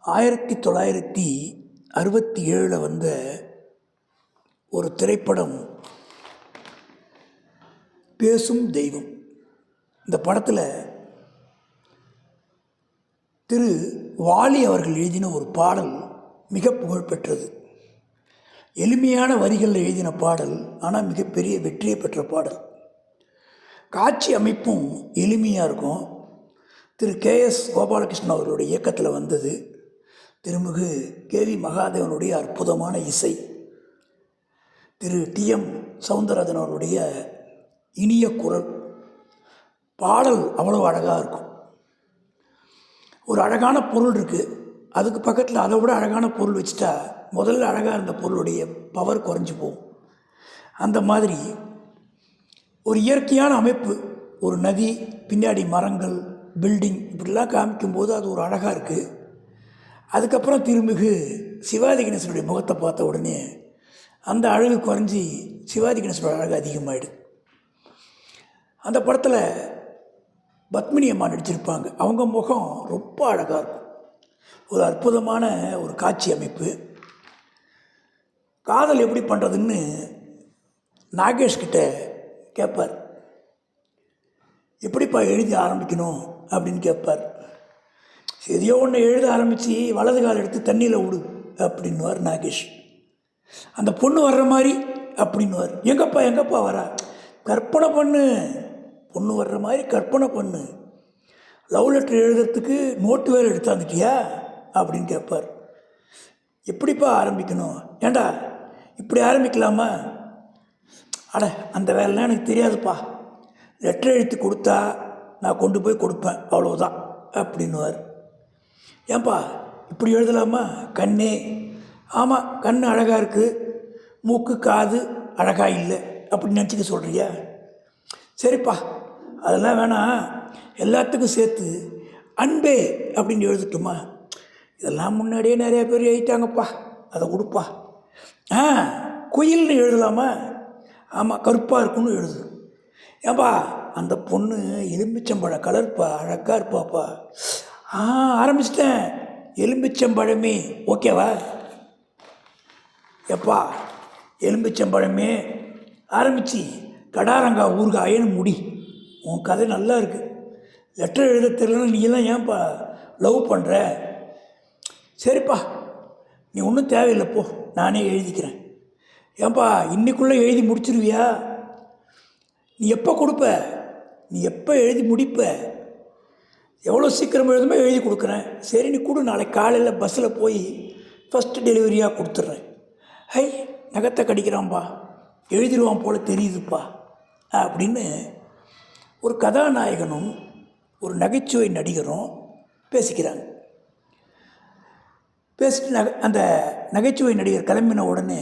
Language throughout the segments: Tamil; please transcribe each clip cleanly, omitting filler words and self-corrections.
1967 வந்த ஒரு திரைப்படம் பேசும் தெய்வம். இந்த படத்தில் திரு வாலி அவர்கள் எழுதின ஒரு பாடல் மிக புகழ்பெற்றது. எளிமையான வரிகளில் எழுதின பாடல், ஆனால் மிகப்பெரிய வெற்றியை பெற்ற பாடல். காட்சி அமைப்பும் எளிமையாக இருக்கும். திரு KS கோபாலகிருஷ்ணன் அவர்களுடைய இயக்கத்தில் வந்தது. திருமிகு KV மகாதேவனுடைய அற்புதமான இசை, திரு TM சௌந்தரராஜன் அவர்களுடைய இனிய குரல், பாடல் அவ்வளோ அழகாக இருக்கும். ஒரு அழகான பொருள் இருக்குது, அதுக்கு பக்கத்தில் அதை விட அழகான பொருள் வச்சுட்டா முதல்ல அழகாக இருந்த பொருளுடைய பவர் குறைஞ்சி போகும். அந்த மாதிரி ஒரு இயற்கையான அமைப்பு, ஒரு நதி, பின்னாடி மரங்கள், பில்டிங், இப்படிலாம் காமிக்கும்போது அது ஒரு அழகாக இருக்குது. அதுக்கப்புறம் திருமிகு சிவாஜி கணேசனுடைய முகத்தை பார்த்த உடனே அந்த அழகு குறைஞ்சி சிவாஜி கணேசனோட அழகு அதிகமாகிடுது. அந்த படத்தில் பத்மினி அம்மா நடிச்சிருப்பாங்க. அவங்க முகம் ரொம்ப அழகாக இருக்கும். ஒரு அற்புதமான ஒரு காட்சி அமைப்பு. காதல் எப்படி பண்ணுறதுன்னு நாகேஷ்கிட்ட கேட்பார். எப்படிப்பா எழுதி ஆரம்பிக்கணும் அப்படின்னு கேட்பார். எதையோ ஒன்று எழுத ஆரம்பித்து வலது கால் எடுத்து தண்ணியில் விடு அப்படின்னுவார் நாகேஷ். அந்த பொண்ணு வர்ற மாதிரி அப்படின்னுவார். எங்கப்பா வரா, கற்பனை பண்ணு, பொண்ணு வர்ற மாதிரி கற்பனை பண்ணு, லவ் லெட்டர் எழுதுறதுக்கு நோட்டு வேறு எடுத்தாந்துட்டியா அப்படின்னு கேட்பார். எப்படிப்பா ஆரம்பிக்கணும், ஏண்டா இப்படி ஆரம்பிக்கலாமா, அட அந்த வேலைலாம் எனக்கு தெரியாதுப்பா, லெட்டர் எழுத்து கொடுத்தா நான் கொண்டு போய் கொடுப்பேன், அவ்வளோதான் அப்படின்னுவார். ஏன்பா இப்படி எழுதலாமா, கண்ணே, ஆமாம் கண் அழகாக இருக்குது, மூக்கு காது அழகாக இல்லை அப்படின்னு நினச்சிக்க சொல்கிறியா, சரிப்பா அதெல்லாம் வேணாம், எல்லாத்துக்கும் சேர்த்து அன்பே அப்படின்னு எழுதட்டுமா, இதெல்லாம் முன்னாடியே நிறையா பேர் எழுதிட்டாங்கப்பா, அதை கொடுப்பா. குயில்னு எழுதலாமா, ஆமாம் கருப்பாக இருக்குன்னு எழுது. ஏன்பா அந்த பொண்ணு எலும்பிச்சம்பழ கலர்ப்பா, அழகாக இருப்பாப்பா. ஆரம்பிச்சிட்டேன், எலும்பிச்சம்பழமே, ஓகேவா, எப்பா எலும்பிச்சம்பழமே ஆரம்பித்து கடாரங்கா ஊறுகாயன்னு முடி, உன் கதை நல்லா இருக்குது. லெட்டர் எழுத தெரியலன்னு நீ எல்லாம் ஏன்ப்பா லவ் பண்ணுற, சரிப்பா நீ ஒன்றும் தேவையில்லை போ, நானே எழுதிக்கிறேன். ஏன்பா இன்னைக்குள்ளே எழுதி முடிச்சிருவியா, நீ எப்போ கொடுப்ப, நீ எப்போ எழுதி முடிப்ப, எவ்வளோ சீக்கிரம் எழுதுமோ எழுதி கொடுக்குறேன், சரி நீ கொடு, நாளைக்கு காலையில் பஸ்ஸில் போய் ஃபஸ்ட்டு டெலிவரியாக கொடுத்துட்றேன். ஹை நகத்தை கடிக்கிறான்பா, எழுதிடுவான் போல் தெரியுதுப்பா அப்படின்னு ஒரு கதாநாயகனும் ஒரு நகைச்சுவை நடிகரும் பேசிக்கிறாங்க. பேசிட்டு அந்த நகைச்சுவை நடிகர் கிளம்பின உடனே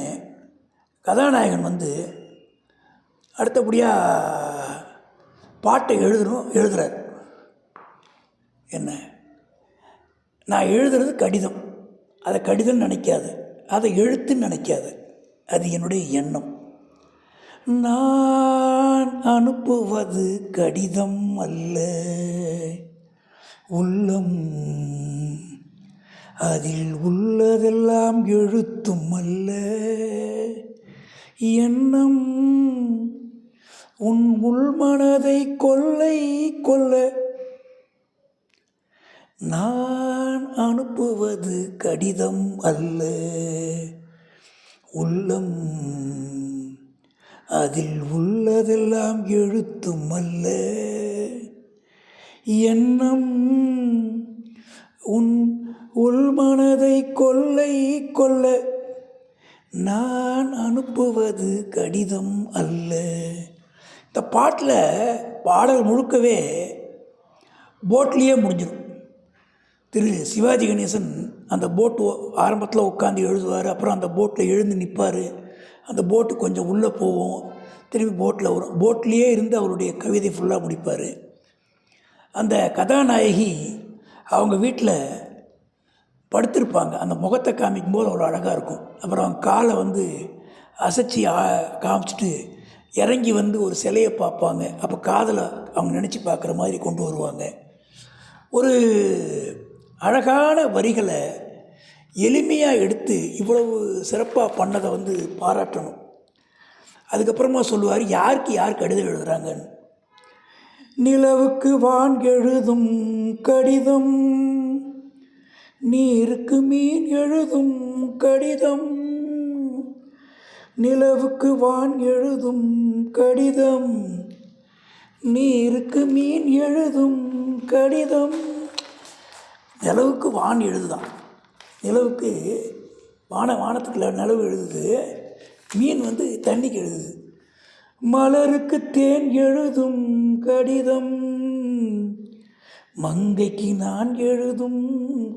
கதாநாயகன் வந்து அடுத்தபடியாக பாட்டை எழுதுகிறார். என்ன, நான் எழுதுறது கடிதம், அதை கடிதம் நினைக்காது, அதை எழுத்துன்னு நினைக்காது, அது என்னுடைய எண்ணம். நான் அனுப்புவது கடிதம் அல்ல, உள்ளம், அதில் உள்ளதெல்லாம் எழுத்தும் அல்ல, எண்ணம் உன் உள்மனதை கொள்ளை கொள்ள, நான் அனுப்புவது கடிதம் அல்ல, உள்ளம், அதில் உள்ளதெல்லாம் எழுத்தும் அல்ல, எண்ணம் உன் உள்மனதை கொள்ளை கொள்ள, நான் அனுப்புவது கடிதம் அல்ல. இந்த பாட்டில் பாடல் முழுக்கவே போட்லேயே முடிஞ்சிடும். திரு சிவாஜி கணேசன் அந்த போட்டு ஆரம்பத்தில் உட்காந்து எழுதுவார், அப்புறம் அந்த போட்டில் எழுந்து நிற்பார், அந்த போட்டு கொஞ்சம் உள்ளே போகும், திரும்பி போட்டில் வரும், போட்லேயே இருந்து அவருடைய கவிதை ஃபுல்லாக முடிப்பார். அந்த கதாநாயகி அவங்க வீட்டில் படுத்திருப்பாங்க, அந்த முகத்தை காமிக்கும்போது அவ்வளோ அழகாக இருக்கும். அப்புறம் அவங்க காலை வந்து அசைச்சி காமிச்சிட்டு இறங்கி வந்து ஒரு சிலையை பார்ப்பாங்க, அப்போ காதில் அவங்க நினச்சி பார்க்குற மாதிரி கொண்டு வருவாங்க. ஒரு அழகான வரிகளை எளிமையாக எடுத்து இவ்வளவு சிறப்பாக பண்ணதை வந்து பாராட்டணும். அதுக்கப்புறமா சொல்லுவார், யாருக்கு யார் கடிதம் எழுதுகிறாங்கன்னு. நிலவுக்கு வான் எழுதும் கடிதம், நீருக்கு மீன் எழுதும் கடிதம், நிலவுக்கு வான் எழுதும் கடிதம், நீருக்கு மீன் எழுதும் கடிதம். நிலவுக்கு வான் எழுதுதான், நிலவுக்கு வானத்துக்குள்ள நிலவு எழுதுது, மீன் வந்து தண்ணிக்கு எழுதுது. மலருக்கு தேன் எழுதும் கடிதம், மங்கைக்கு நான் எழுதும்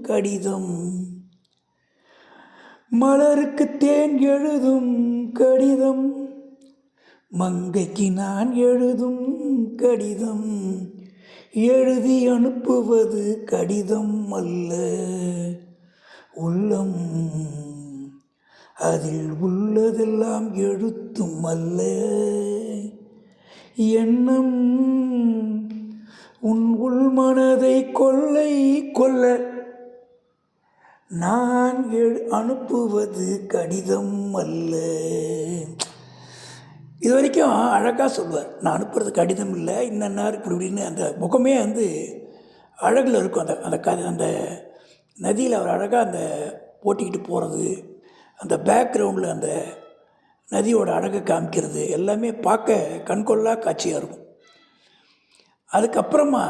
கடிதம், மலருக்கு தேன் எழுதும் கடிதம், மங்கைக்கு நான் எழுதும் கடிதம், எழுதி அனுப்புவது கடிதம் அல்ல, உள்ளம் அதில் உள்ளதெல்லாம் எழுத்தும் அல்ல, எண்ணம் உன் உள்மனதை கொள்ளை கொள்ள, நான் அனுப்புவது கடிதம் அல்ல. இது வரைக்கும் அழகாக சொல்லுவார். நான் அனுப்புறது கடிதம் இல்லை, இன்னன்னார் இப்படி இப்படின்னு அந்த முகமே வந்து அழகில் இருக்கும். அந்த நதியில் அவர் அழகாக அந்த போட்டிக்கிட்டு போகிறது, அந்த பேக்ரவுண்டில் அந்த நதியோட அழகை காமிக்கிறது எல்லாமே பார்க்க கண்கொள்ளா காட்சியாக இருக்கும். அதுக்கப்புறமா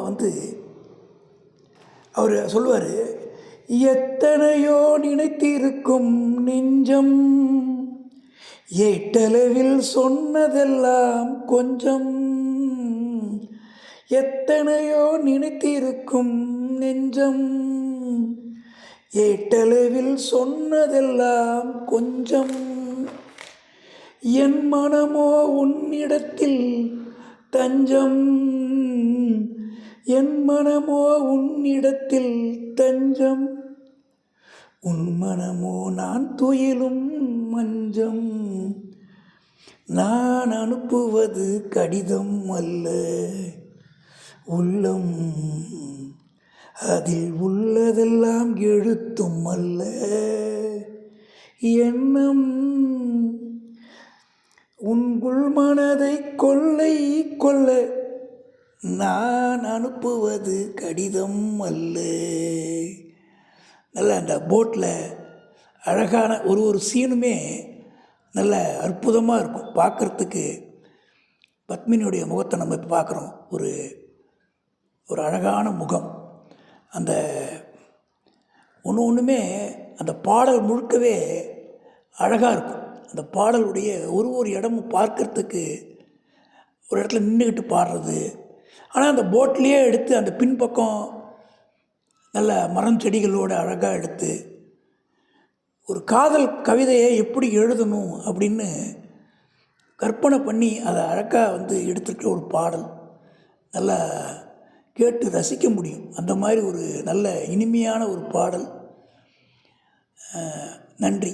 வந்து அவர் சொல்லுவார், எத்தனையோ நினைத்திருக்கும் நெஞ்சம், ஏட்டளவில் சொன்னதெல்லாம் கொஞ்சம், எத்தனையோ நினைத்திருக்கும் நெஞ்சம், ஏட்டளவில் சொன்னதெல்லாம் கொஞ்சம், என் மனமோ உன்னிடத்தில் தஞ்சம், என் மனமோ உன்னிடத்தில் தஞ்சம், உன் மனமோ நான் துயிலும் மஞ்சம், நான் அனுப்புவது கடிதம் அல்ல, உள்ளம் அதில் உள்ளதெல்லாம் எழுத்தும் அல்ல, எண்ணம் உன் உள்மனதை கொள்ளை கொள்ள, நான் அனுப்புவது கடிதம் அல்ல. நல்ல அந்த போட்டில் அழகான ஒரு சீனுமே நல்ல அற்புதமாக இருக்கும் பார்க்குறதுக்கு. பத்மினியுடைய முகத்தை நம்ம இப்போ பார்க்குறோம், ஒரு அழகான முகம். அந்த ஒன்றுமே அந்த பாடல் முழுக்கவே அழகாக இருக்கும். அந்த பாடலுடைய ஒரு இடமும் பார்க்குறதுக்கு ஒரு இடத்துல நின்றுக்கிட்டு பாடுறது. ஆனால் அந்த போட்லேயே எடுத்து அந்த பின்பக்கம் நல்ல மரம் செடிகளோடு அழகாக எடுத்து ஒரு காதல் கவிதையை எப்படி எழுதணும் அப்படின்னு கற்பனை பண்ணி அதை அழகாக வந்து எடுத்துருக்க ஒரு பாடல். நல்லா கேட்டு ரசிக்க முடியும். அந்த மாதிரி ஒரு நல்ல இனிமையான ஒரு பாடல். நன்றி.